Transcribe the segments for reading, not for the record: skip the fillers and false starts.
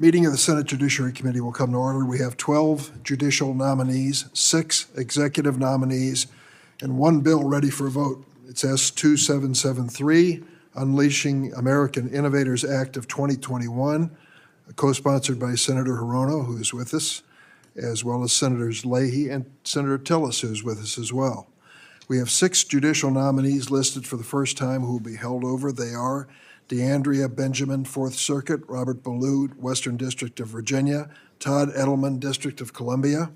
Meeting of the Senate Judiciary Committee will come to order. We have 12 judicial nominees, 6 executive nominees, and 1 bill ready for a vote. It's S2773, Unleashing American Innovators Act of 2021, co-sponsored by Senator Hirono, who is with us, as well as Senators Leahy and Senator Tillis, who is with us as well. We have 6 judicial nominees listed for the first time who will be held over. They are DeAndrea Benjamin, 4th Circuit; Robert Ballou, Western District of Virginia; Todd Edelman, District of Columbia;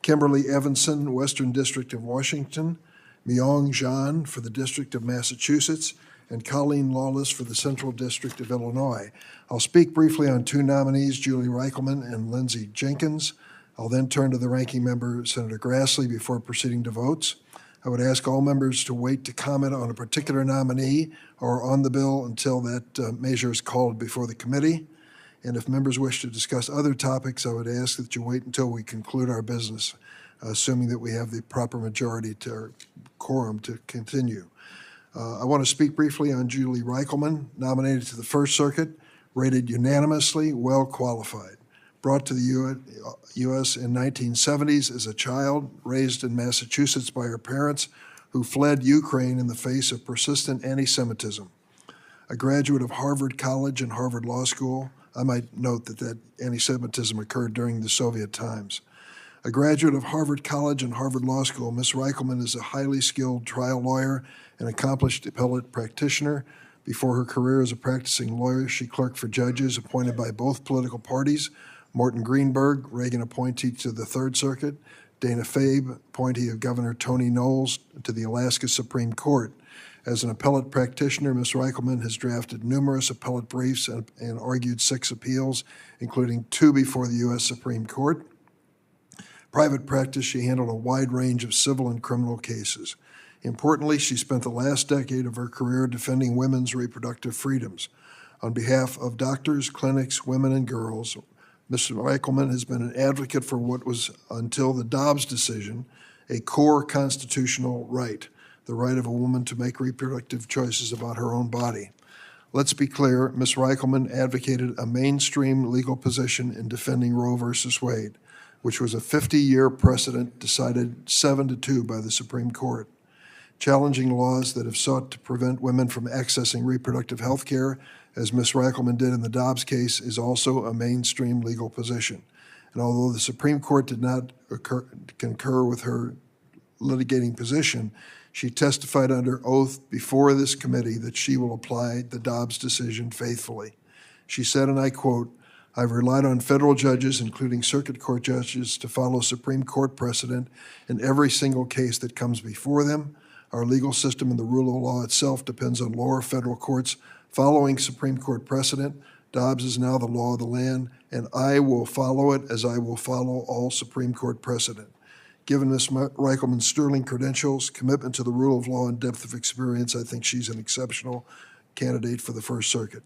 Kimberly Evanson, Western District of Washington; Myong Zhan for the District of Massachusetts; and Colleen Lawless for the Central District of Illinois. I'll speak briefly on 2 nominees, Julie Reichelman and Lindsey Jenkins. I'll then turn to the ranking member, Senator Grassley, before proceeding to votes. I would ask all members to wait to comment on a particular nominee or on the bill until that measure is called before the committee. And if members wish to discuss other topics, I would ask that you wait until we conclude our business, assuming that we have the proper majority to our quorum to continue. I want to speak briefly on Julie Reichelman, nominated to the First Circuit, rated unanimously well qualified. Brought to the U.S. in 1970s as a child, raised in Massachusetts by her parents who fled Ukraine in the face of persistent anti-Semitism. A graduate of Harvard College and Harvard Law School. I might note that anti-Semitism occurred during the Soviet times. A graduate of Harvard College and Harvard Law School, Ms. Reichelman is a highly skilled trial lawyer and accomplished appellate practitioner. Before her career as a practicing lawyer, she clerked for judges appointed by both political parties: Morton Greenberg, Reagan appointee to the Third Circuit; Dana Fabe, appointee of Governor Tony Knowles to the Alaska Supreme Court. As an appellate practitioner, Ms. Reichelman has drafted numerous appellate briefs and argued 6 appeals, including 2 before the U.S. Supreme Court. Private practice, she handled a wide range of civil and criminal cases. Importantly, she spent the last decade of her career defending women's reproductive freedoms. On behalf of doctors, clinics, women, and girls, Ms. Reichelman has been an advocate for what was, until the Dobbs decision, a core constitutional right, the right of a woman to make reproductive choices about her own body. Let's be clear, Ms. Reichelman advocated a mainstream legal position in defending Roe v. Wade, which was a 50-year precedent decided 7-2 by the Supreme Court. Challenging laws that have sought to prevent women from accessing reproductive health care, as Ms. Reichelman did in the Dobbs case, is also a mainstream legal position. And although the Supreme Court did not concur with her litigating position, she testified under oath before this committee that she will apply the Dobbs decision faithfully. She said, and I quote, "I've relied on federal judges, including circuit court judges, to follow Supreme Court precedent in every single case that comes before them. Our legal system and the rule of law itself depends on lower federal courts following Supreme Court precedent. Dobbs is now the law of the land, and I will follow it as I will follow all Supreme Court precedent." Given Ms. Reichelman's sterling credentials, commitment to the rule of law, and depth of experience, I think she's an exceptional candidate for the First Circuit.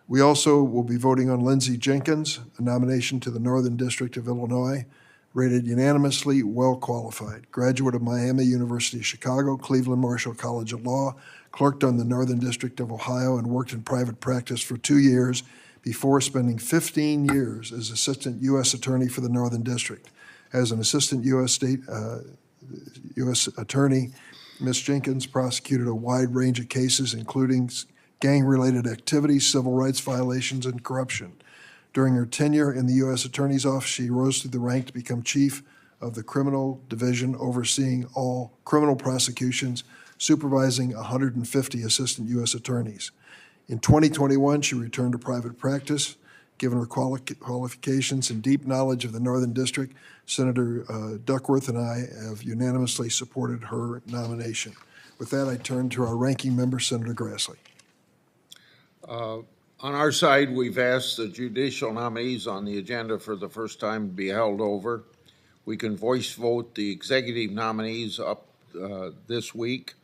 We also will be voting on Lindsey Jenkins, a nomination to the Northern District of Illinois, rated unanimously well qualified. Graduate of Miami University of Chicago, Cleveland Marshall College of Law, clerked on the Northern District of Ohio, and worked in private practice for 2 years before spending 15 years as Assistant U.S. Attorney for the Northern District. As an Assistant U.S. Attorney, Ms. Jenkins prosecuted a wide range of cases, including gang-related activities, civil rights violations, and corruption. During her tenure in the U.S. Attorney's Office, she rose through the rank to become chief of the criminal division, overseeing all criminal prosecutions, supervising 150 assistant U.S. attorneys. In 2021, she returned to private practice. Given her qualifications and deep knowledge of the Northern District, Senator Duckworth and I have unanimously supported her nomination. With that, I turn to our ranking member, Senator Grassley. On our side, we've asked the judicial nominees on the agenda for the first time to be held over. We can voice vote the executive nominees up this week.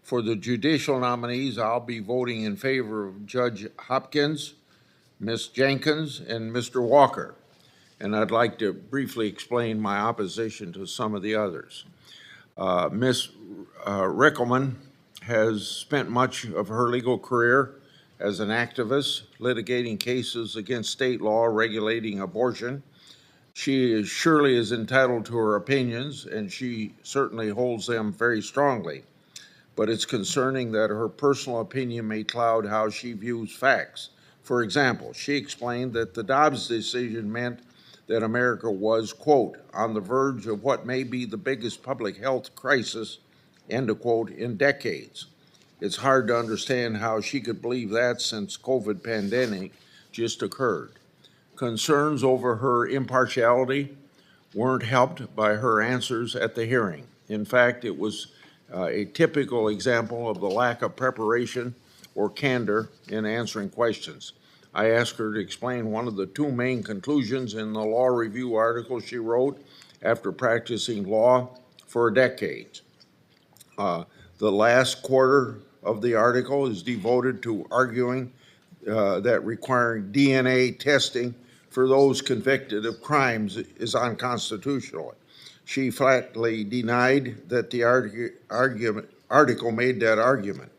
For the judicial nominees, I'll be voting in favor of Judge Hopkins, Ms. Jenkins, and Mr. Walker. And I'd like to briefly explain my opposition to some of the others. Ms. Reichelman has spent much of her legal career as an activist litigating cases against state law regulating abortion. She surely is entitled to her opinions, and she certainly holds them very strongly. But it's concerning that her personal opinion may cloud how she views facts. For example, she explained that the Dobbs decision meant that America was, quote, on the verge of what may be the biggest public health crisis, end of quote, in decades. It's hard to understand how she could believe that since COVID pandemic just occurred. Concerns over her impartiality weren't helped by her answers at the hearing. In fact, it was a typical example of the lack of preparation or candor in answering questions. I asked her to explain one of the two main conclusions in the law review article she wrote after practicing law for decades. The last quarter of the article is devoted to arguing that requiring DNA testing for those convicted of crimes is unconstitutional. She flatly denied that the article made that argument.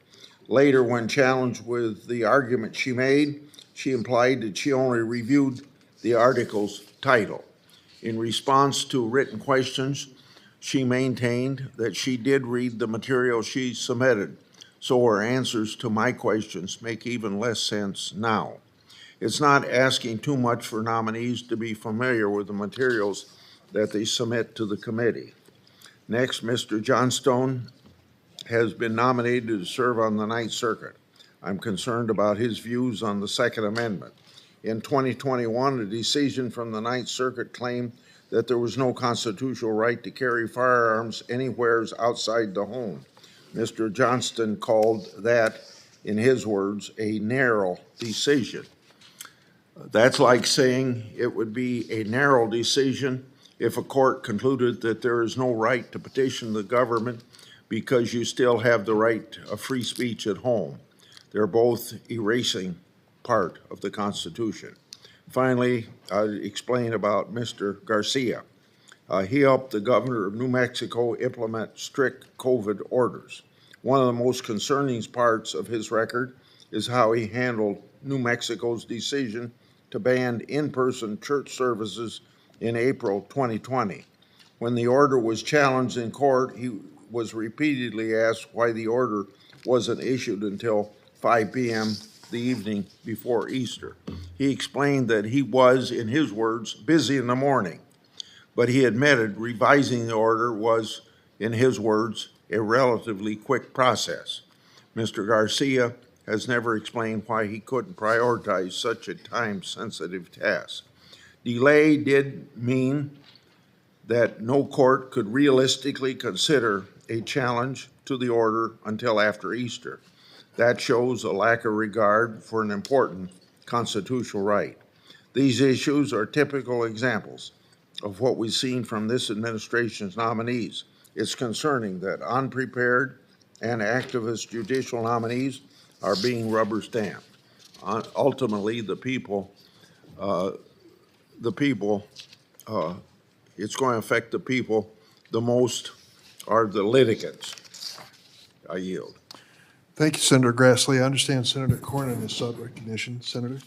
Later, when challenged with the argument she made, she implied that she only reviewed the article's title. In response to written questions, she maintained that she did read the material she submitted, so her answers to my questions make even less sense now. It's not asking too much for nominees to be familiar with the materials that they submit to the committee. Next, Mr. Johnstone has been nominated to serve on the Ninth Circuit. I'm concerned about his views on the Second Amendment. In 2021, a decision from the Ninth Circuit claimed that there was no constitutional right to carry firearms anywhere outside the home. Mr. Johnston called that, in his words, a narrow decision. That's like saying it would be a narrow decision if a court concluded that there is no right to petition the government because you still have the right of free speech at home. They're both erasing part of the Constitution. Finally, I'll explain about Mr. Garcia. He helped the governor of New Mexico implement strict COVID orders. One of the most concerning parts of his record is how he handled New Mexico's decision to ban in-person church services in April 2020. When the order was challenged in court, he was repeatedly asked why the order wasn't issued until 5 p.m. the evening before Easter. He explained that he was, in his words, busy in the morning, but he admitted revising the order was, in his words, a relatively quick process. Mr. Garcia has never explained why he couldn't prioritize such a time-sensitive task. Delay did mean that no court could realistically consider a challenge to the order until after Easter. That shows a lack of regard for an important constitutional right. These issues are typical examples of what we've seen from this administration's nominees. It's concerning that unprepared and activist judicial nominees are being rubber stamped. Ultimately, it's going to affect the people the most are the litigants. I yield. Thank you, Senator Grassley. I understand Senator Cornyn has sought recognition. Senator?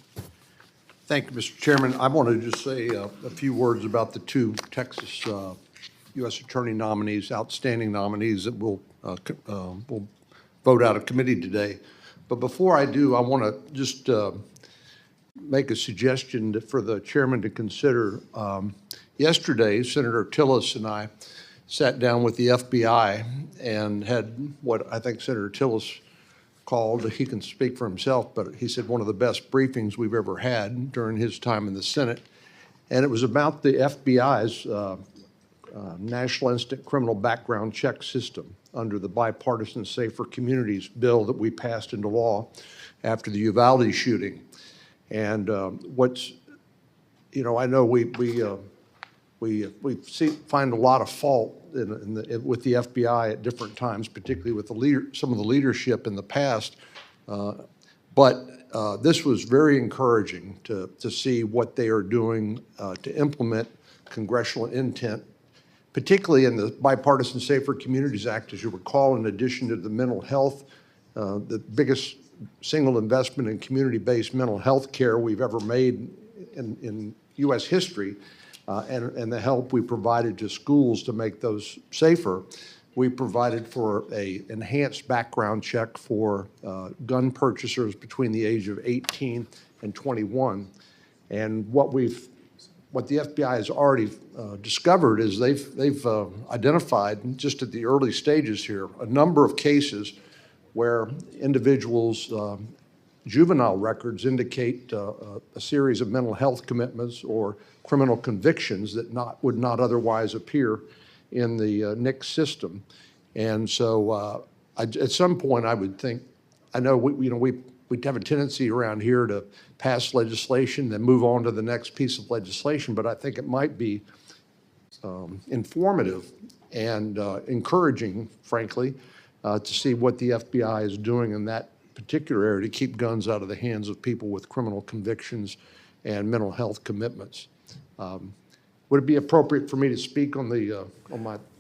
Thank you, Mr. Chairman. I want to just say a few words about the two Texas U.S. Attorney nominees, outstanding nominees that will vote out of committee today. But before I do, I want to just make a suggestion for the chairman to consider. Yesterday, Senator Tillis and I sat down with the FBI and had what I think Senator Tillis called, he can speak for himself, but he said one of the best briefings we've ever had during his time in the Senate. And it was about the FBI's National Instant Criminal Background Check System under the Bipartisan Safer Communities bill that we passed into law after the Uvalde shooting. And I know we find a lot of fault with the FBI at different times, particularly with some of the leadership in the past. But this was very encouraging to see what they are doing to implement congressional intent, particularly in the Bipartisan Safer Communities Act. As you recall, in addition to the mental health, the biggest single investment in community-based mental health care we've ever made in U.S. history, and the help we provided to schools to make those safer. We provided for a enhanced background check for gun purchasers between the age of 18 and 21. And what the FBI has already discovered is they've identified, just at the early stages here, a number of cases where individuals' juvenile records indicate a series of mental health commitments or criminal convictions that would not otherwise appear in the NICS system. And so at some point I would think, I know we have a tendency around here to pass legislation, then move on to the next piece of legislation, but I think it might be informative and encouraging, frankly, to see what the FBI is doing in that particular area to keep guns out of the hands of people with criminal convictions and mental health commitments. Would it be appropriate for me to speak on the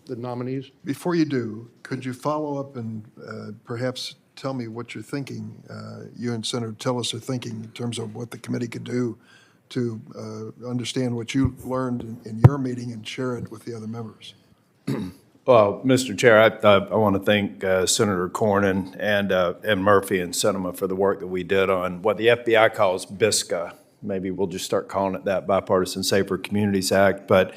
nominees? Before you do, could you follow up and perhaps tell me what you're thinking, you and Senator Tillis are thinking in terms of what the committee could do to understand what you learned in your meeting and share it with the other members? Well, Mr. Chair, I want to thank Senator Cornyn and Murphy and Sinema for the work that we did on what the FBI calls BISCA. Maybe we'll just start calling it that, Bipartisan Safer Communities Act. But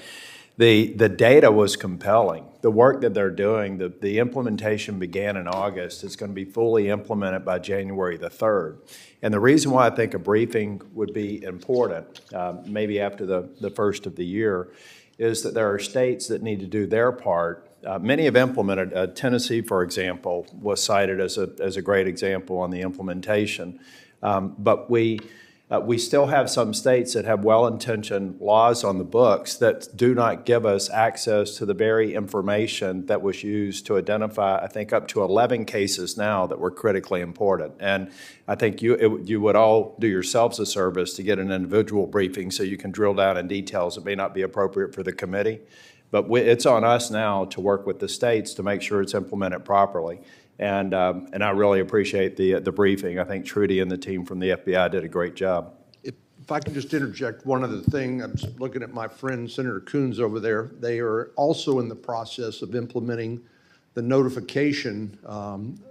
the data was compelling. The work that they're doing, the implementation began in August. It's going to be fully implemented by January the 3rd. And the reason why I think a briefing would be important, maybe after the first of the year, is that there are states that need to do their part. Many have implemented. Tennessee, for example, was cited as a great example on the implementation. But we still have some states that have well-intentioned laws on the books that do not give us access to the very information that was used to identify, I think, up to 11 cases now that were critically important. And I think you would all do yourselves a service to get an individual briefing so you can drill down in details that may not be appropriate for the committee. But it's on us now to work with the states to make sure it's implemented properly. And I really appreciate the briefing. I think Trudy and the team from the FBI did a great job. If I can just interject one other thing, I'm just looking at my friend Senator Coons over there. They are also in the process of implementing the notification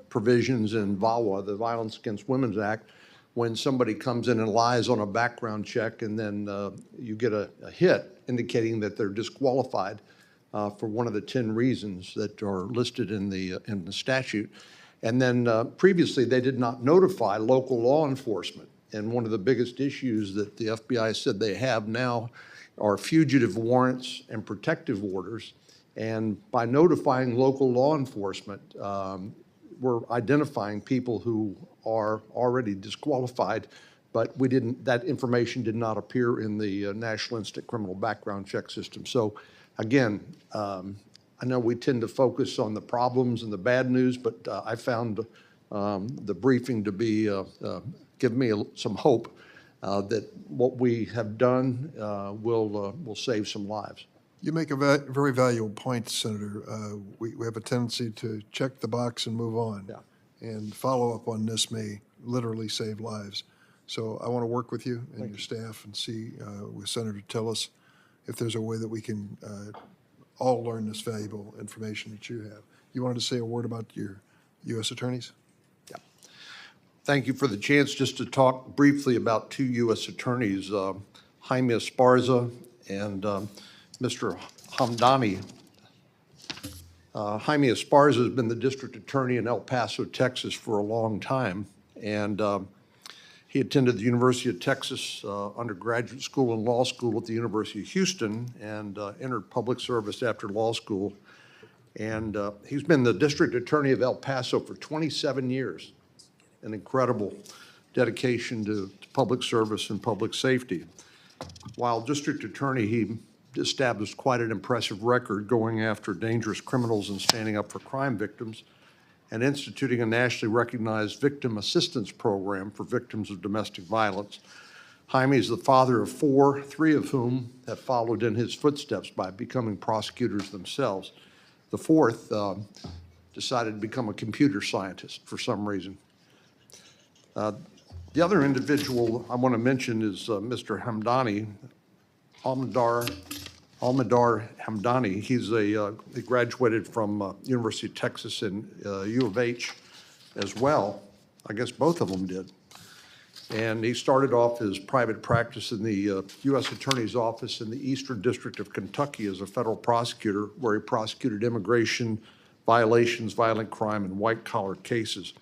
provisions in VAWA, the Violence Against Women's Act, when somebody comes in and lies on a background check and then you get a hit indicating that they're disqualified for one of the 10 reasons that are listed in the statute. And then previously they did not notify local law enforcement. And one of the biggest issues that the FBI said they have now are fugitive warrants and protective orders. And by notifying local law enforcement, we're identifying people who are already disqualified, but that information did not appear in the National Instant Criminal Background Check System. So again, I know we tend to focus on the problems and the bad news, but I found the briefing to be give me some hope that what we have done will save some lives. You make a very valuable point, Senator. We have a tendency to check the box and move on. Yeah. And follow up on this may literally save lives. So I want to work with you and your staff and see with Senator Tillis if there's a way that we can all learn this valuable information that you have. You wanted to say a word about your U.S. attorneys? Yeah. Thank you for the chance just to talk briefly about two U.S. attorneys, Jaime Esparza and Mr. Hamdani. Jaime Esparza has been the district attorney in El Paso, Texas for a long time, and he attended the University of Texas undergraduate school and law school at the University of Houston and entered public service after law school. And he's been the district attorney of El Paso for 27 years, an incredible dedication to public service and public safety. While district attorney, he established quite an impressive record going after dangerous criminals and standing up for crime victims, and instituting a nationally recognized victim assistance program for victims of domestic violence. Jaime is the father of four, three of whom have followed in his footsteps by becoming prosecutors themselves. The fourth decided to become a computer scientist for some reason. The other individual I want to mention is Mr. Hamdani, Almadar Hamdani. He graduated from University of Texas and U of H as well. I guess both of them did. And he started off his private practice in the U.S. Attorney's Office in the Eastern District of Kentucky as a federal prosecutor, where he prosecuted immigration violations, violent crime, and white-collar cases.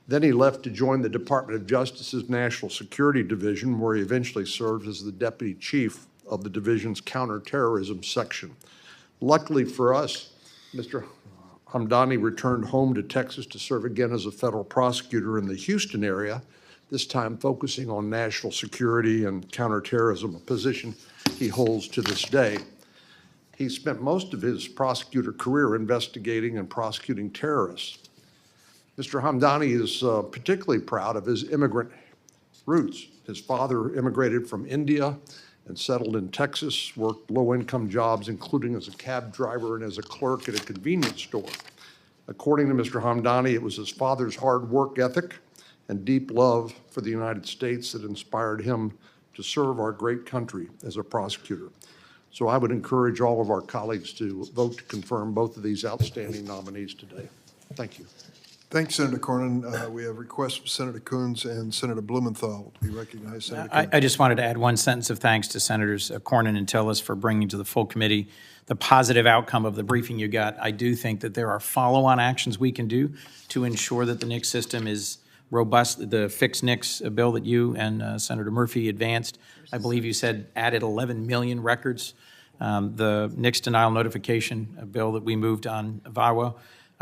Then he left to join the Department of Justice's National Security Division, where he eventually served as the deputy chief of the division's counterterrorism section. Luckily for us, Mr. Hamdani returned home to Texas to serve again as a federal prosecutor in the Houston area, this time focusing on national security and counterterrorism, a position he holds to this day. He spent most of his prosecutor career investigating and prosecuting terrorists. Mr. Hamdani is particularly proud of his immigrant roots. His father immigrated from India and settled in Texas, worked low-income jobs, including as a cab driver and as a clerk at a convenience store. According to Mr. Hamdani, it was his father's hard work ethic and deep love for the United States that inspired him to serve our great country as a prosecutor. So I would encourage all of our colleagues to vote to confirm both of these outstanding nominees today. Thank you. Thanks, Senator Cornyn. We have requests from Senator Coons and Senator Blumenthal to be recognized. Senator Coons. I just wanted to add one sentence of thanks to Senators Cornyn and Tillis for bringing to the full committee the positive outcome of the briefing you got. I do think that there are follow-on actions we can do to ensure that the NICS system is robust. The fixed NICS bill that you and Senator Murphy advanced, I believe you said added 11 million records. The NICS denial notification bill that we moved on VAWA,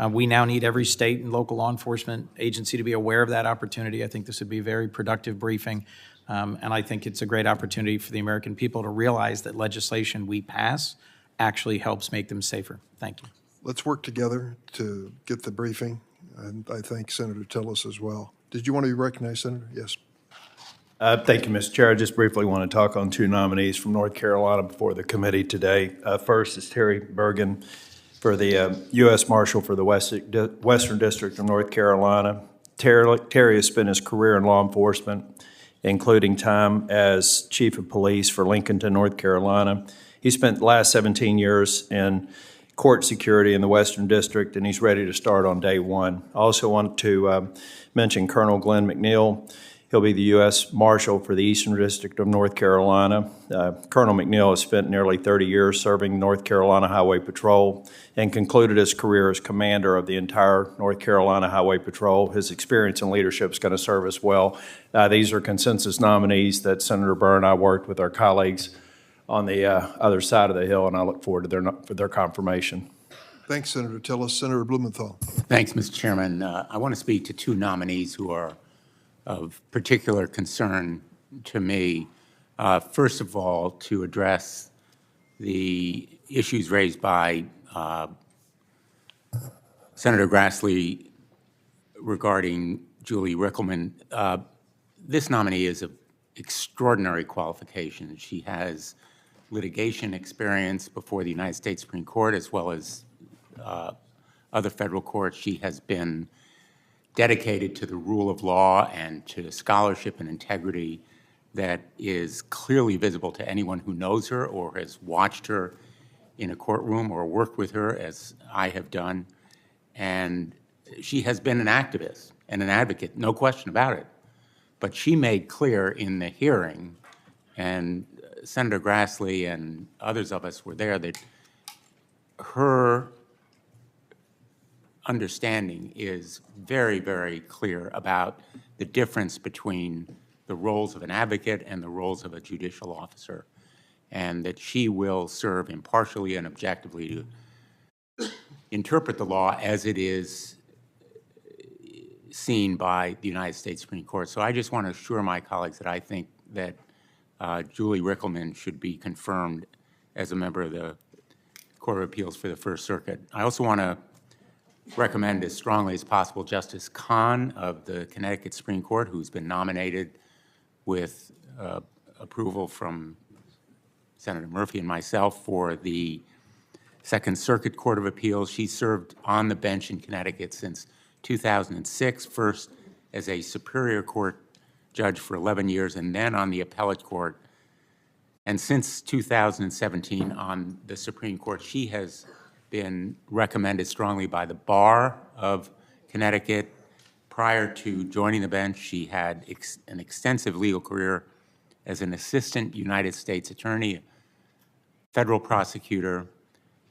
we now need every state and local law enforcement agency to be aware of that opportunity. I think this would be a very productive briefing, and I think it's a great opportunity for the American people to realize that legislation we pass actually helps make them safer. Thank you. Let's work together to get the briefing, and I thank Senator Tillis as well. Did you want to be recognized, Senator? Yes. Thank you, Mr. Chair. I just briefly want to talk on two nominees from North Carolina before the committee today. First is Terry Bergen for the U.S. Marshal for the Western District of North Carolina. Terry has spent his career in law enforcement, including time as Chief of Police for Lincolnton, North Carolina. He spent the last 17 years in court security in the Western District, and he's ready to start on day one. I also want to mention Colonel Glenn McNeil. He'll be the U.S. Marshal for the Eastern District of North Carolina. Colonel McNeil has spent nearly 30 years serving North Carolina Highway Patrol and concluded his career as commander of the entire North Carolina Highway Patrol. His experience and leadership is going to serve us well. These are consensus nominees that Senator Burr and I worked with our colleagues on the other side of the Hill, and I look forward to their confirmation. Thanks, Senator Tillis. Senator Blumenthal. Thanks, Mr. Chairman. I want to speak to two nominees who are of particular concern to me. First of all, to address the issues raised by Senator Grassley regarding Julie Rickleman. This nominee is of extraordinary qualifications. She has litigation experience before the United States Supreme Court as well as other federal courts. She has been dedicated to the rule of law and to scholarship and integrity that is clearly visible to anyone who knows her or has watched her in a courtroom or worked with her, as I have done. And she has been an activist and an advocate, no question about it. But she made clear in the hearing, and Senator Grassley and others of us were there, that her understanding is very, very clear about the difference between the roles of an advocate and the roles of a judicial officer, and that she will serve impartially and objectively to interpret the law as it is seen by the United States Supreme Court. So I just want to assure my colleagues that I think that Julie Rickleman should be confirmed as a member of the Court of Appeals for the First Circuit. I also want to recommend as strongly as possible Justice Kahn of the Connecticut Supreme Court, who's been nominated with approval from Senator Murphy and myself for the Second Circuit Court of Appeals. She served on the bench in Connecticut since 2006, first as a Superior Court judge for 11 years and then on the appellate court. And since 2017 on the Supreme Court, she has been recommended strongly by the Bar of Connecticut. Prior to joining the bench, she had an extensive legal career as an assistant United States attorney, federal prosecutor,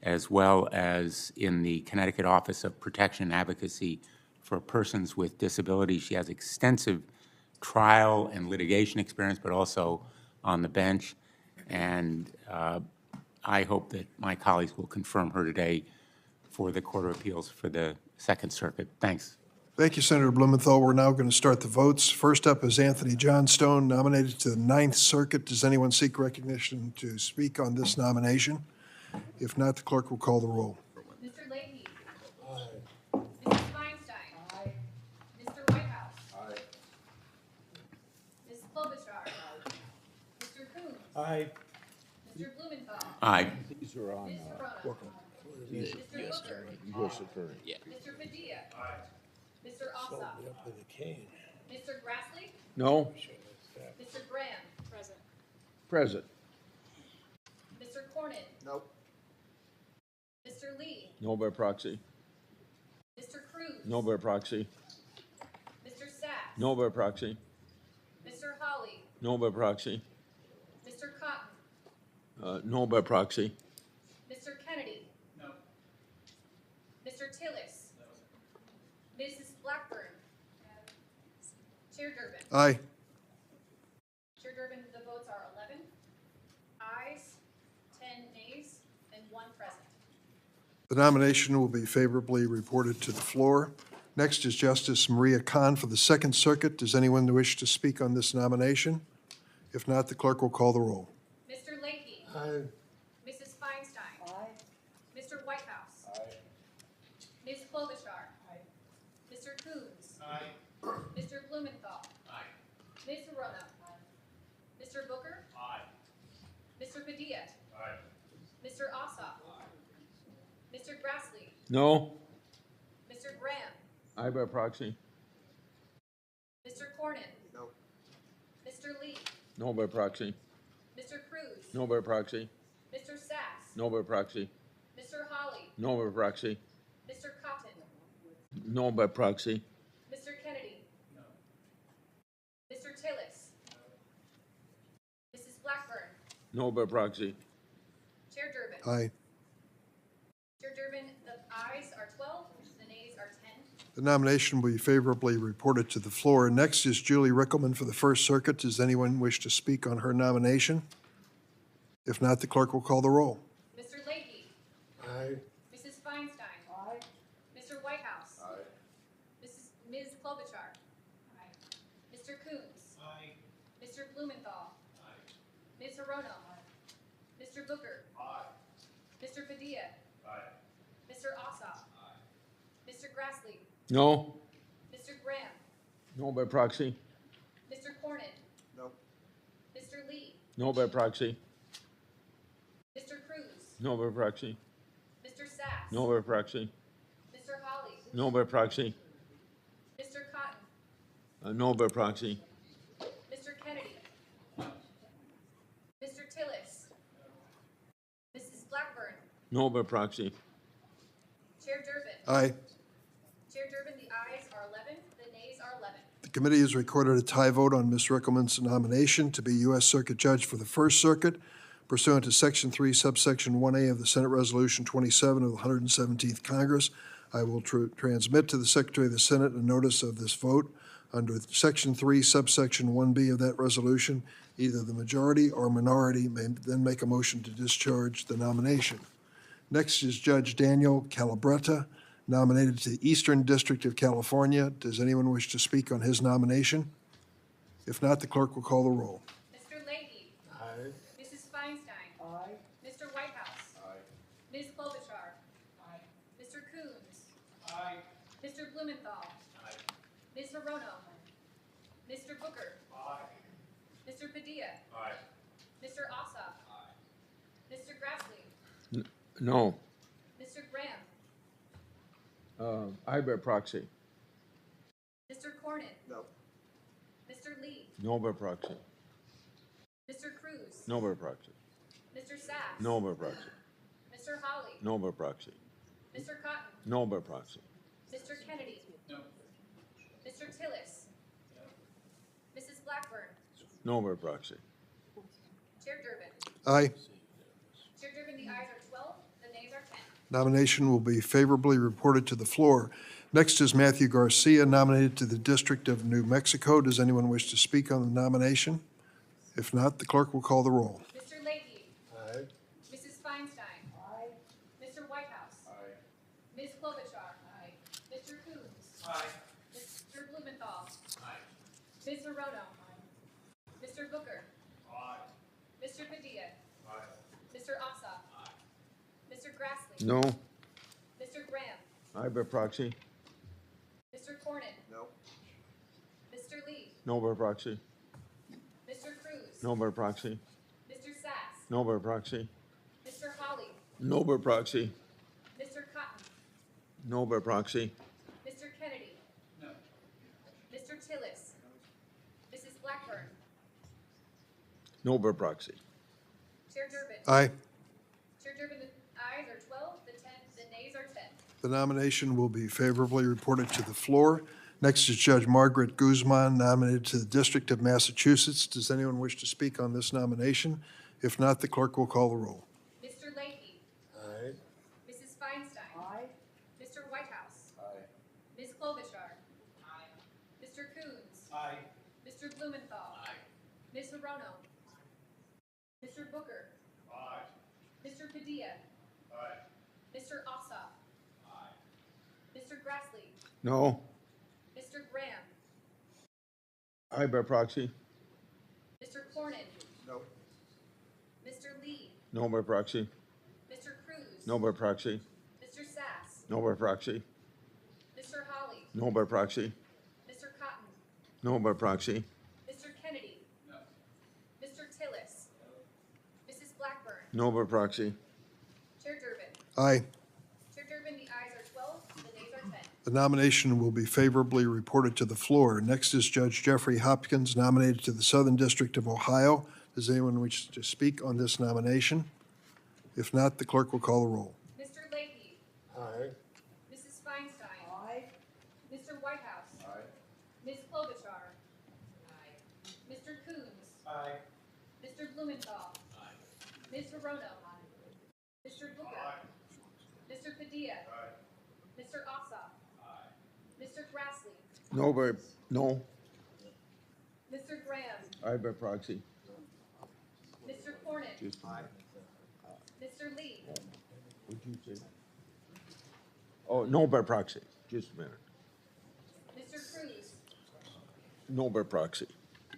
as well as in the Connecticut Office of Protection and Advocacy for Persons with Disabilities. She has extensive trial and litigation experience, but also on the bench. And I hope that my colleagues will confirm her today for the Court of Appeals for the Second Circuit. Thanks. Thank you, Senator Blumenthal. We're now going to start the votes. First up is Anthony Johnstone, nominated to the Ninth Circuit. Does anyone seek recognition to speak on this nomination? If not, the clerk will call the roll. Mr. Leahy. Aye. Mrs. Feinstein. Aye. Mr. Whitehouse. Aye. Ms. Klobuchar. Aye. Mr. Coons. Aye. Mr. Blumenthal. Aye. These are on, Ms. Corona. Mr. Booker. U.S. Attorney. Mr. Padilla. Aye. Mr. Ossoff. Mr. Grassley. No? Mr. Graham. Present. Present. Mr. Cornyn. Nope. Mr. Lee. No by proxy. Mr. Cruz. No by proxy. Mr. Sachs. No by proxy. Mr. Hawley. No by proxy. Mr. Cotton. No by proxy. Mr. Kennedy. No. Mr. Tillis. No. Mrs. Blackburn. Chair Durbin. Aye. Chair Durbin, the votes are 11 ayes, 10 nays, and 1 present. The nomination will be favorably reported to the floor. Next is Justice Maria Khan for the Second Circuit. Does anyone wish to speak on this nomination? If not, the clerk will call the roll. Mr. Leahy. Aye. Mrs. Feinstein. Aye. Mr. Whitehouse. Aye. Ms. Klobuchar. Aye. Mr. Coons. Aye. Mr. Blumenthal. Aye. Ms. Corona. Aye. Mr. Booker. Aye. Mr. Padilla. Aye. Mr. Ossoff. Aye. Mr. Grassley. No? Mr. Graham. Aye by proxy. Mr. Cornyn. No. Mr. Lee. No by proxy. Mr. Cruz. No by proxy. Mr. Sachs. No by proxy. Mr. Hawley. No by proxy. Mr. Cotton. No by proxy. Mr. Kennedy. No. Mr. Tillis. No. Mrs. Blackburn. No by proxy. Chair Durbin. Aye. Chair Durbin, the ayes are 12, the nays are 10. The nomination will be favorably reported to the floor. Next is Julie Rickleman for the First Circuit. Does anyone wish to speak on her nomination? If not, the clerk will call the roll. Mr. Leahy. Aye. Mrs. Feinstein. Aye. Mr. Whitehouse. Aye. Ms. Klobuchar. Aye. Mr. Coons. Aye. Mr. Blumenthal. Aye. Ms. Hirono. Aye. Mr. Booker. Aye. Mr. Padilla. Aye. Mr. Ossoff. Aye. Mr. Grassley. No? Mr. Graham. No by proxy. Mr. Cornyn. No. Mr. Lee. No by proxy. Mr. Cruz. No by proxy. Mr. Sachs. No by proxy. Mr. Hawley. No by proxy. Mr. Cotton. No by proxy. Mr. Kennedy. Mr. Tillis. Mrs. Blackburn. No by proxy. Chair Durbin. Aye. Chair Durbin, the ayes are 11, the nays are 11. The committee has recorded a tie vote on Ms. Rickleman's nomination to be U.S. Circuit Judge for the First Circuit pursuant to Section 3, subsection 1A of the Senate Resolution 27 of the 117th Congress. I will transmit to the Secretary of the Senate a notice of this vote. Under Section 3, subsection 1B of that resolution, either the majority or minority may then make a motion to discharge the nomination. Next is Judge Daniel Calabretta, nominated to the Eastern District of California. Does anyone wish to speak on his nomination? If not, the clerk will call the roll. Mr. Leahy. Aye. Mrs. Feinstein. Aye. Mr. Whitehouse. Aye. Ms. Klobuchar. Aye. Mr. Coons. Aye. Mr. Blumenthal. Aye. Ms. Hirono. Mr. Booker. Aye. Mr. Padilla. Aye. Mr. Ossoff. Aye. Mr. Grassley. No. Mr. Graham. Aye by proxy. Mr. Cornyn. No. Mr. Lee. No by proxy. Mr. Cruz. No by proxy. Mr. Sass. No by proxy. Mr. Holly. No by proxy. Mr. Cotton. No by proxy. Mr. Kennedy. No. Mr. Tillis. Mrs. Blackburn. No by proxy. Chair Durbin. Aye. Chair Durbin, the ayes are 12, the nays are 10. Nomination will be favorably reported to the floor. Next is Matthew Garcia, nominated to the District of New Mexico. Does anyone wish to speak on the nomination? If not, the clerk will call the roll. Mr. Leahy. Aye. Mrs. Feinstein. Aye. Mr. Whitehouse. Aye. Ms. Klobuchar. Aye. Mr. Coons. Aye. Mr. Blumenthal. Aye. Ms. Hirono. Aye. Mr. Booker. Aye. Mr. Padilla. Aye. Mr. Ossoff. Aye. Mr. Grassley. No. Mr. Graham. Aye by proxy. Mr. Cornyn. No. Mr. Lee. No by proxy. Mr. Cruz. No by proxy. Mr. Sass. No by proxy. Mr. Holly. No by proxy. Mr. Cotton. No by proxy. Mr. Kennedy. No. Mr. Tillis. Mrs. Blackburn. No by proxy. Chair Durbin. Aye. Chair Durbin, the ayes are 12, the nays are 10. The nomination will be favorably reported to the floor. Next is Judge Margaret Guzman, nominated to the District of Massachusetts. Does anyone wish to speak on this nomination? If not, the clerk will call the roll. Mr. Leahy. Aye. Mrs. Feinstein. Aye. Mr. Whitehouse. Aye. Ms. Klobuchar. Aye. Mr. Coons. Aye. Mr. Blumenthal. Aye. Ms. Hirono. Mr. Booker. Aye. Mr. Padilla. Aye. Mr. Ossoff. Aye. Mr. Grassley. No. Mr. Graham. Aye by proxy. Mr. Cornyn. No. Mr. Lee. No by proxy. Mr. Cruz. No by proxy. Mr. Sass. No by proxy. Mr. Holly. No by proxy. Mr. Cotton. No by proxy. Mr. Kennedy. No. Mr. Tillis. Mrs. Blackburn. No by proxy. Chair Durbin. Aye. Chair Durbin, the ayes are 12, the nays are 10. The nomination will be favorably reported to the floor. Next is Judge Jeffrey Hopkins, nominated to the Southern District of Ohio. Does anyone wish to speak on this nomination? If not, the clerk will call the roll. Mr. Leahy. Aye. Mrs. Feinstein. Aye. Mr. Whitehouse. Aye. Ms. Klobuchar. Aye. Mr. Coons. Aye. Mr. Blumenthal. Aye. Ms. Hirono. Aye. Mr. Booker. Aye. Mr. Padilla. Aye. Mr. Ossoff. Aye. Mr. Grassley. No by, no. Mr. Graham. Aye by proxy. Mr. Cornyn. Aye. Mr. Lee. What'd you say? Oh, no by proxy. Just a minute. Mr. Cruz. No by proxy.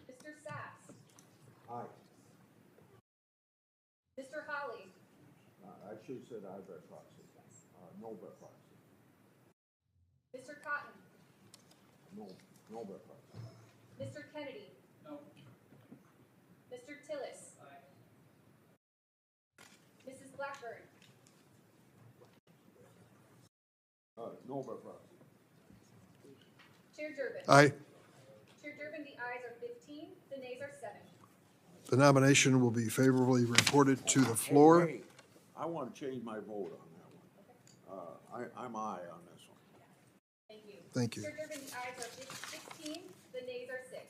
Mr. Sass. Aye. Mr. Holly. I should have said aye by proxy. No by proxy. Mr. Cotton. No, no by proxy. Mr. Kennedy. No. Mr. Tillis. Mrs. Blackburn. No by proxy. Chair Durbin. Aye. Chair Durbin, the ayes are 15, the nays are 7. The nomination will be favorably reported to the floor. Hey, I want to change my vote on that one. I'm aye on this one. Thank you. Thank you. Chair Durbin, the ayes are 16, the nays are 6.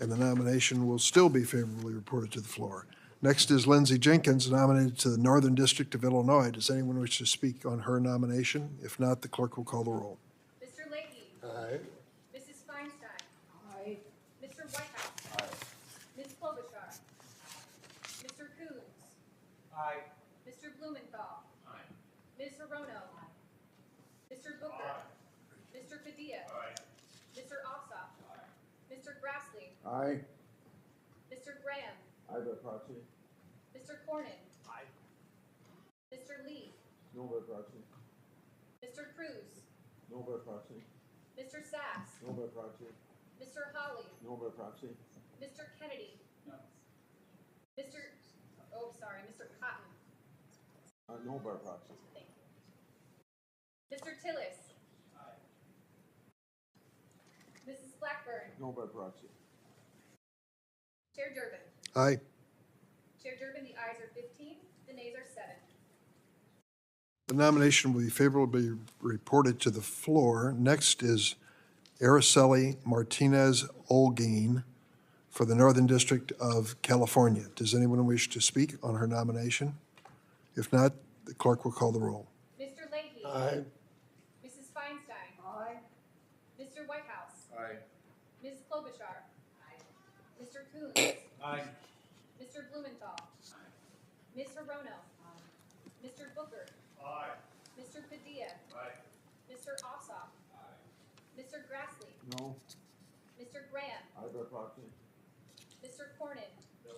And the nomination will still be favorably reported to the floor. Next is Lindsay Jenkins, nominated to the Northern District of Illinois. Does anyone wish to speak on her nomination? If not, the clerk will call the roll. Mr. Leahy. Aye. Mrs. Feinstein. Aye. Mr. Whitehouse. Aye. Ms. Klobuchar. Mr. Coons. Aye. Mr. Blumenthal. Aye. Ms. Hirono. Mr. Booker. Mr. Padilla. Mr. Ossoff. Mr. Grassley. Aye. Mr. Graham. Aye by proxy. Mr. Cornyn. Aye. Mr. Lee. No by proxy. Mr. Cruz. No by proxy. Mr. Sass. No by proxy. Mr. Holly. No by proxy. Mr. Kennedy. No. Mr. Mr. Cotton. No by proxy. Thank you. Mr. Tillis. No by proxy. Chair Durbin. Aye. Chair Durbin, the ayes are 15, the nays are 7. The nomination will be favorably reported to the floor. Next is Araceli Martinez Olguin for the Northern District of California. Does anyone wish to speak on her nomination? If not, the clerk will call the roll. Mr. Leahy. Aye. Mrs. Feinstein. Aye. Mr. Whitehouse. Aye. Ms. Klobuchar. Aye. Mr. Coons. Aye. Mr. Blumenthal. Aye. Ms. Hirono. Aye. Mr. Booker. Aye. Mr. Padilla. Aye. Mr. Ossoff. Aye. Mr. Grassley. No. Mr. Graham. Aye by proxy. Mr. Cornyn. No.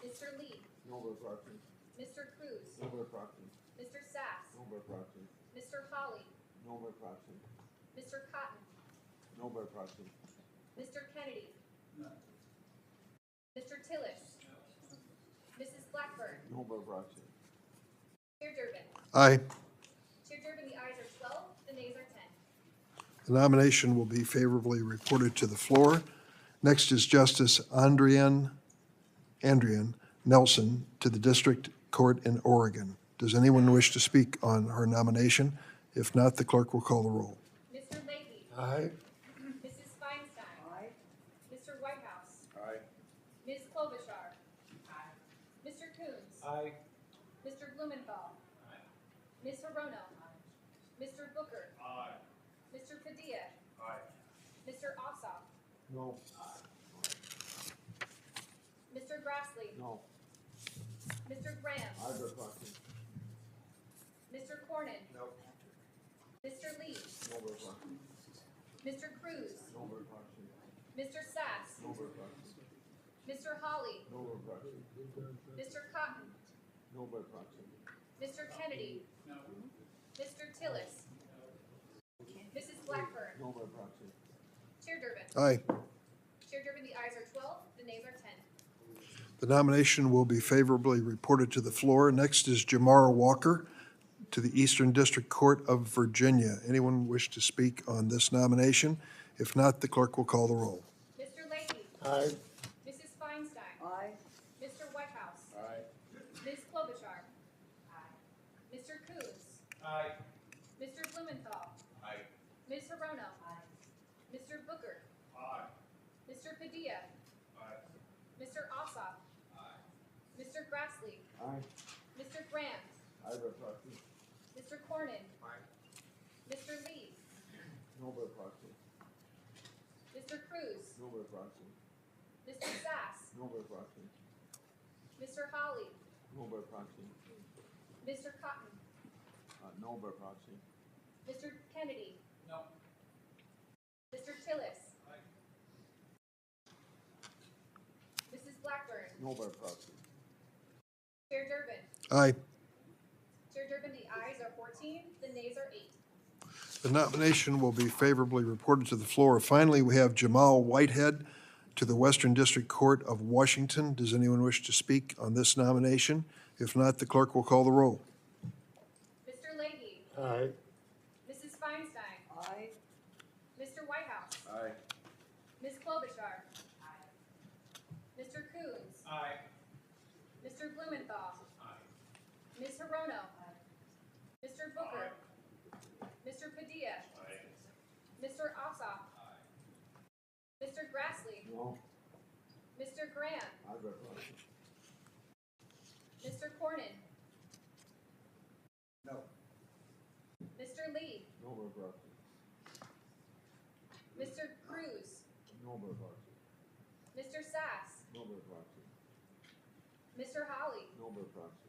Mr. Lee. No by proxy. Mr. Cruz. No by proxy. Mr. Sass. No by proxy. Mr. Hawley. No by proxy. Mr. Cotton. No by proxy. Mr. Kennedy. Mr. Tillis. Mrs. Blackburn. No by proxy. Chair Durbin. Aye. Chair Durbin, the ayes are 12, the nays are 10. The nomination will be favorably reported to the floor. Next is Justice Andrian Nelson to the District Court in Oregon. Does anyone wish to speak on her nomination? If not, the clerk will call the roll. Mr. Leahy. Aye. Mrs. Feinstein. Aye. Mr. Whitehouse. Aye. Ms. Klobuchar. Aye. Mr. Coons. Aye. Mr. Blumenthal. Aye. Ms. Hirono. Aye. Mr. Booker. Aye. Mr. Padilla. Aye. Mr. Ossoff. No. Mr. Grassley. No. Mr. Graham. Aye by proxy. Mr. Cornyn. No. Mr. Lee. No by proxy. Mr. Cruz. No by proxy. Mr. Sass. No by proxy. Mr. Hawley. No by proxy. Mr. Cotton. No by proxy. Mr. Kennedy. Mr. Tillis. Mrs. Blackburn. No by proxy. Chair Durbin. Aye. Chair Durbin, the ayes are 12, the nays are 10. The nomination will be favorably reported to the floor. Next is Jamar Walker to the Eastern District Court of Virginia. Anyone wish to speak on this nomination? If not, the clerk will call the roll. Mr. Leahy. Aye. Mrs. Feinstein. Aye. Mr. Whitehouse. Aye. Ms. Klobuchar. Aye. Mr. Coons. Aye. Mr. Blumenthal. Aye. Ms. Hirono. Aye. Mr. Booker. Aye. Mr. Padilla. Aye. Mr. Ossoff. Aye. Mr. Grassley. Aye. Mr. Graham. Aye by proxy. Mr. Cornyn. Aye. Mr. Lee. No by proxy. Mr. Cruz. No by proxy. Mr. Sass. No by proxy. Mr. Hawley. No by proxy. Mr. Cotton. No by proxy. Mr. Kennedy. No. Mr. Tillis. Aye. Mrs. Blackburn. No by proxy. Chair Durbin. Aye. Chair Durbin, the ayes are 14, the nays are 8. The nomination will be favorably reported to the floor. Finally, we have Jamal Whitehead to the Western District Court of Washington. Does anyone wish to speak on this nomination? If not, the clerk will call the roll. Mr. Leahy. Aye. Mrs. Feinstein. Aye. Mr. Whitehouse. Aye. Ms. Klobuchar. Aye. Mr. Coons. Aye. Mr. Blumenthal. Aye. Ms. Hirono. Mr. Booker. Mr. Padilla. Aye. Mr. Ossoff. Mr. Grassley. No. Mr. Graham. Aye by proxy. Mr. Cornyn. No. Mr. Lee. No by proxy. Mr. Cruz. No by proxy. Mr. Sass. No by proxy. Mr. Hawley. No by proxy.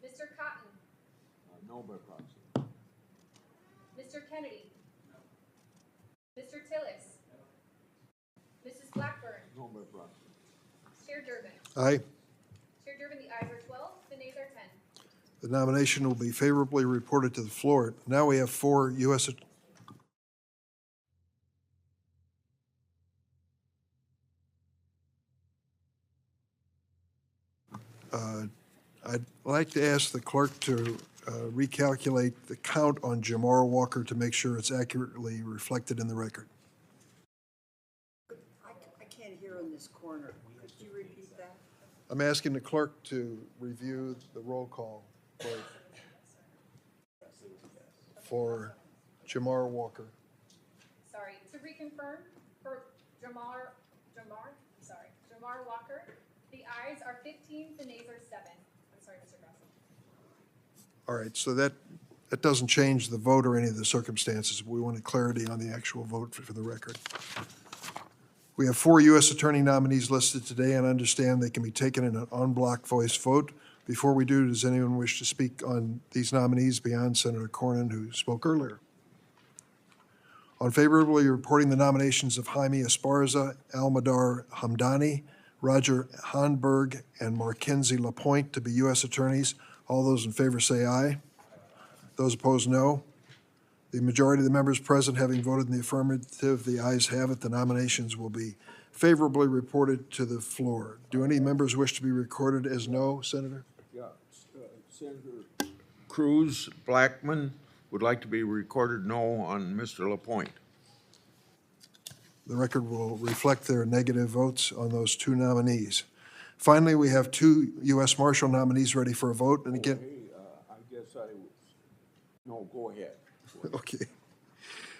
Mr. Cotton. No by proxy. Mr. Kennedy. Mr. Tillis. Mrs. Blackburn. No by proxy. Chair Durbin. Aye. Chair Durbin, the ayes are 12, the nays are 10. The nomination will be favorably reported to the floor. Now we have four U.S. I'd like to ask the clerk to recalculate the count on Jamar Walker to make sure it's accurately reflected in the record. this corner. Could you repeat that? I'm asking the clerk to review the roll call for Jamar Walker. Sorry, to reconfirm, for Jamar Walker, the ayes are 15, the nays are 7. I'm sorry, Mr. Grassi. All right, so that doesn't change the vote or any of the circumstances. We wanted clarity on the actual vote for the record. We have 4 U.S. Attorney nominees listed today, and understand they can be taken in an en bloc voice vote. Before we do, does anyone wish to speak on these nominees beyond Senator Cornyn, who spoke earlier? On favorably reporting the nominations of Jaime Esparza, Almadar Hamdani, Roger Hanberg, and Mackenzie Lapointe to be U.S. attorneys, all those in favor say aye. Those opposed, no. The majority of the members present having voted in the affirmative, the ayes have it. The nominations will be favorably reported to the floor. Do any members wish to be recorded as no, Senator? Yeah, Senator Cruz Blackman would like to be recorded no on Mr. Lapointe. The record will reflect their negative votes on those 2 nominees. Finally, we have 2 U.S. Marshal nominees ready for a vote, and again. I guess I was, no, go ahead. Okay.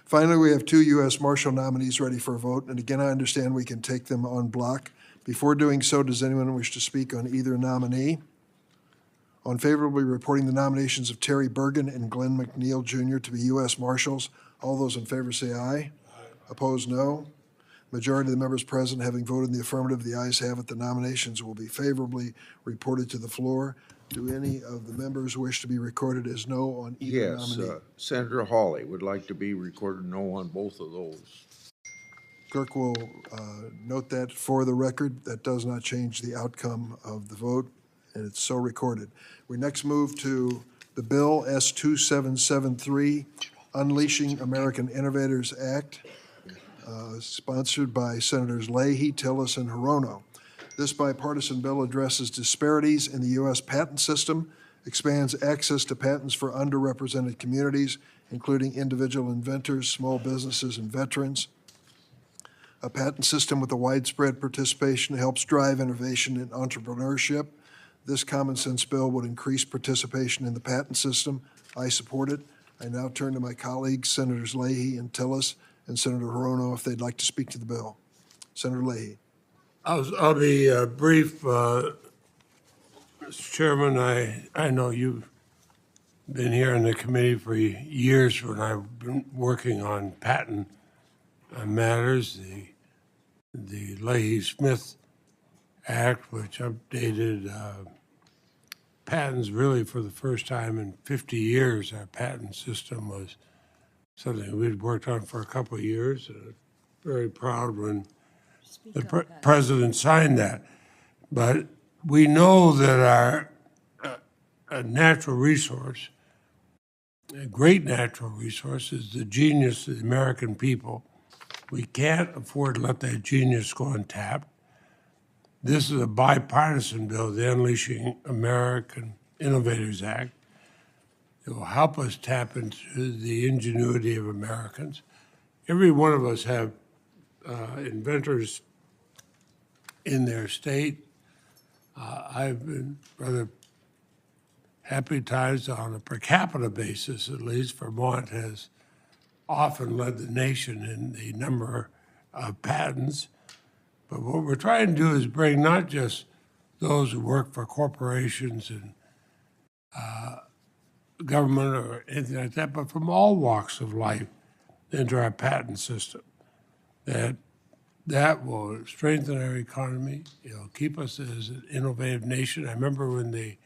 Finally, we have 2 U.S. Marshal nominees ready for a vote, and again, I understand we can take them en bloc. Before doing so, does anyone wish to speak on either nominee? On favorably reporting the nominations of Terry Bergen and Glenn McNeil Jr. to be U.S. Marshals, all those in favor say aye. Opposed, no. Majority of the members present having voted in the affirmative, the ayes have it. The nominations will be favorably reported to the floor. Do any of the members wish to be recorded as no on either Yes, nominee? Senator Hawley would like to be recorded no on both of those. Clerk will note that for the record. That does not change the outcome of the vote, and it's so recorded. We next move to the bill S2773, Unleashing American Innovators Act, sponsored by Senators Leahy, Tillis, and Hirono. This bipartisan bill addresses disparities in the U.S. patent system, expands access to patents for underrepresented communities, including individual inventors, small businesses, and veterans. A patent system with a widespread participation helps drive innovation and entrepreneurship. This common sense bill would increase participation in the patent system. I support it. I now turn to my colleagues, Senators Leahy and Tillis, and Senator Hirono, if they'd like to speak to the bill. Senator Leahy. I'll be brief, Mr. Chairman. I know you've been here in the committee for years when I've been working on patent matters, the Leahy-Smith Act, which updated patents really for the first time in 50 years. Our patent system was something we'd worked on for a couple of years. Very proud when the president signed that. But we know that a natural resource, a great natural resource, is the genius of the American people. We can't afford to let that genius go untapped. This is a bipartisan bill, the Unleashing American Innovators Act. It will help us tap into the ingenuity of Americans. Every one of us have inventors in their state. I've been rather happy times on a per capita basis, at least. Vermont has often led the nation in the number of patents. But what we're trying to do is bring not just those who work for corporations and government or anything like that, but from all walks of life into our patent system. That will strengthen our economy. It'll keep us as an innovative nation. I remember when the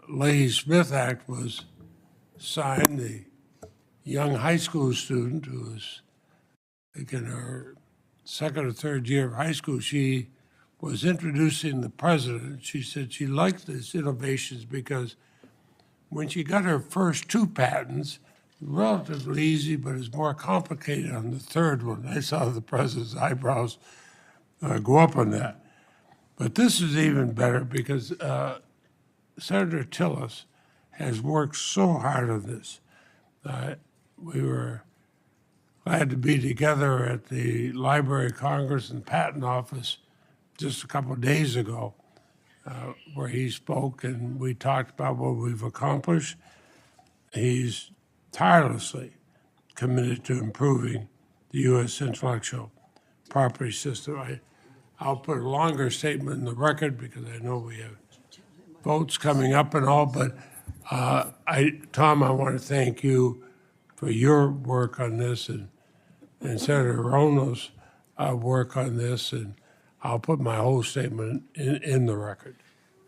Leahy-Smith Act was signed, the young high school student who was in her second or third year of high school, she was introducing the president. She said she liked these innovations because when she got her first 2 patents, relatively easy, but it's more complicated on the third one. I saw the president's eyebrows go up on that. But this is even better because Senator Tillis has worked so hard on this. We were glad to be together at the Library of Congress and Patent Office just a couple of days ago, where he spoke and we talked about what we've accomplished. He's tirelessly committed to improving the U.S. intellectual property system. I'll put a longer statement in the record because I know we have votes coming up and all, but Tom, I want to thank you for your work on this and Senator Rono's work on this, and I'll put my whole statement in the record.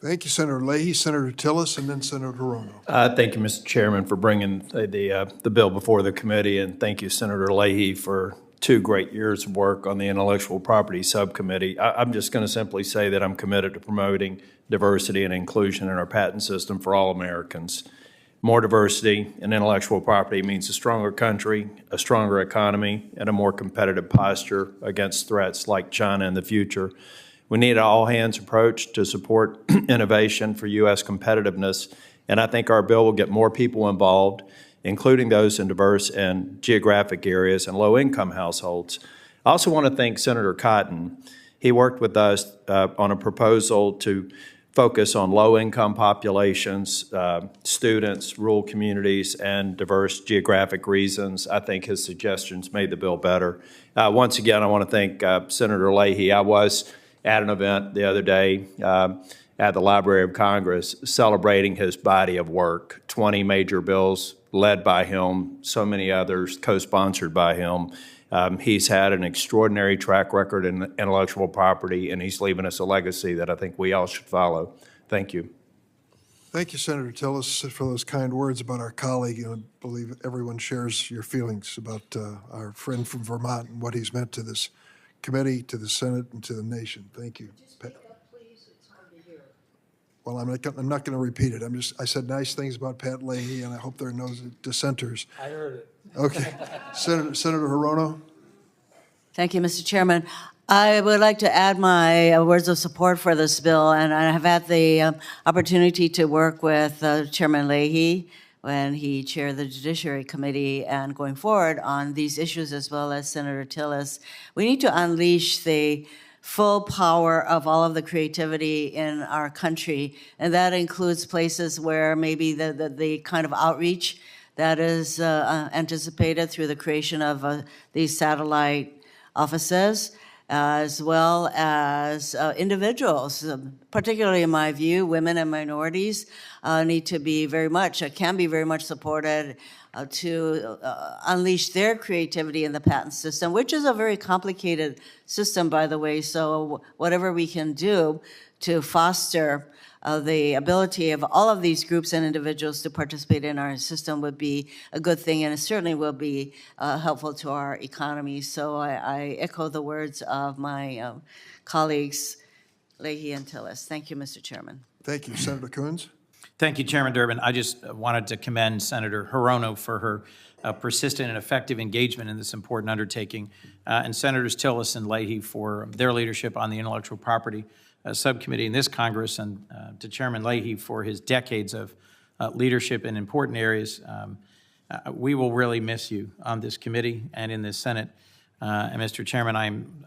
Thank you, Senator Leahy, Senator Tillis, and then Senator Hirono. Thank you, Mr. Chairman, for bringing the bill before the committee, and thank you, Senator Leahy, for 2 great years of work on the Intellectual Property Subcommittee. I'm just going to simply say that I'm committed to promoting diversity and inclusion in our patent system for all Americans. More diversity in intellectual property means a stronger country, a stronger economy, and a more competitive posture against threats like China in the future. We need an all-hands approach to support innovation for U.S. competitiveness, and I think our bill will get more people involved, including those in diverse and geographic areas and low-income households. I also want to thank Senator Cotton. He worked with us on a proposal to focus on low-income populations, students, rural communities, and diverse geographic reasons. I think his suggestions made the bill better. Once again, I want to thank Senator Leahy. I was at an event the other day at the Library of Congress celebrating his body of work, 20 major bills led by him, so many others co-sponsored by him. He's had an extraordinary track record in intellectual property, and he's leaving us a legacy that I think we all should follow. Thank you. Thank you, Senator Tillis, for those kind words about our colleague. I believe everyone shares your feelings about our friend from Vermont and what he's meant to this committee, to the Senate, and to the nation. Thank you. Just speak up, please. It's hard to hear. Well, I'm not going to repeat it. I said nice things about Pat Leahy, and I hope there are no dissenters. I heard it. Okay. Senator Hirono. Thank you, Mr. Chairman. I would like to add my words of support for this bill, and I have had the opportunity to work with Chairman Leahy when he chaired the Judiciary Committee and going forward on these issues, as well as Senator Tillis. We need to unleash the full power of all of the creativity in our country, and that includes places where maybe the kind of outreach that is anticipated through the creation of these satellite offices, as well as individuals, particularly in my view, women and minorities need to be can be very much supported to unleash their creativity in the patent system, which is a very complicated system, by the way. So whatever we can do to foster the ability of all of these groups and individuals to participate in our system would be a good thing, and it certainly will be helpful to our economy. So I echo the words of my colleagues, Leahy and Tillis. Thank you, Mr. Chairman. Thank you. Senator Coons. Thank you, Chairman Durbin. I just wanted to commend Senator Hirono for her persistent and effective engagement in this important undertaking, and Senators Tillis and Leahy for their leadership on the Intellectual Property Subcommittee in this Congress, and to Chairman Leahy for his decades of leadership in important areas. We will really miss you on this committee and in this Senate. And Mr. Chairman,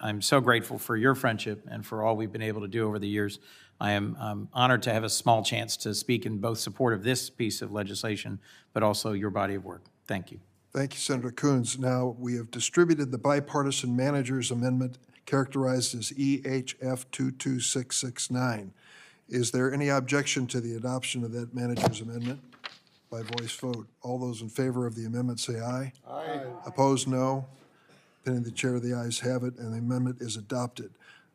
I'm so grateful for your friendship and for all we've been able to do over the years. I am honored to have a small chance to speak in both support of this piece of legislation, but also your body of work. Thank you. Thank you, Senator Coons. Now, we have distributed the bipartisan manager's amendment characterized as EHF 22669. Is there any objection to the adoption of that manager's amendment? By voice vote. All those in favor of the amendment say aye. Aye. Opposed, no. Pending the chair, the ayes have it, and the amendment is adopted.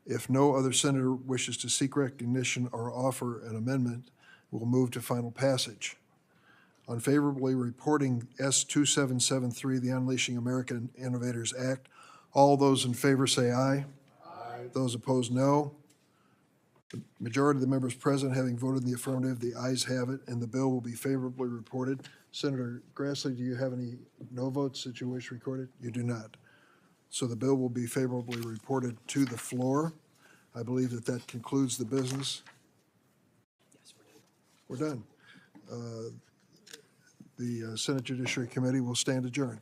If no other senator wishes to seek recognition or offer an amendment, we'll move to final passage. Unfavorably reporting S2773, the Unleashing American Innovators Act. All those in favor say aye. Aye. Those opposed, no. The majority of the members present having voted in the affirmative, the ayes have it, and the bill will be favorably reported. Senator Grassley, do you have any no votes that you wish recorded? You do not. So the bill will be favorably reported to the floor. I believe that concludes the business. Yes, we're done. The Senate Judiciary Committee will stand adjourned.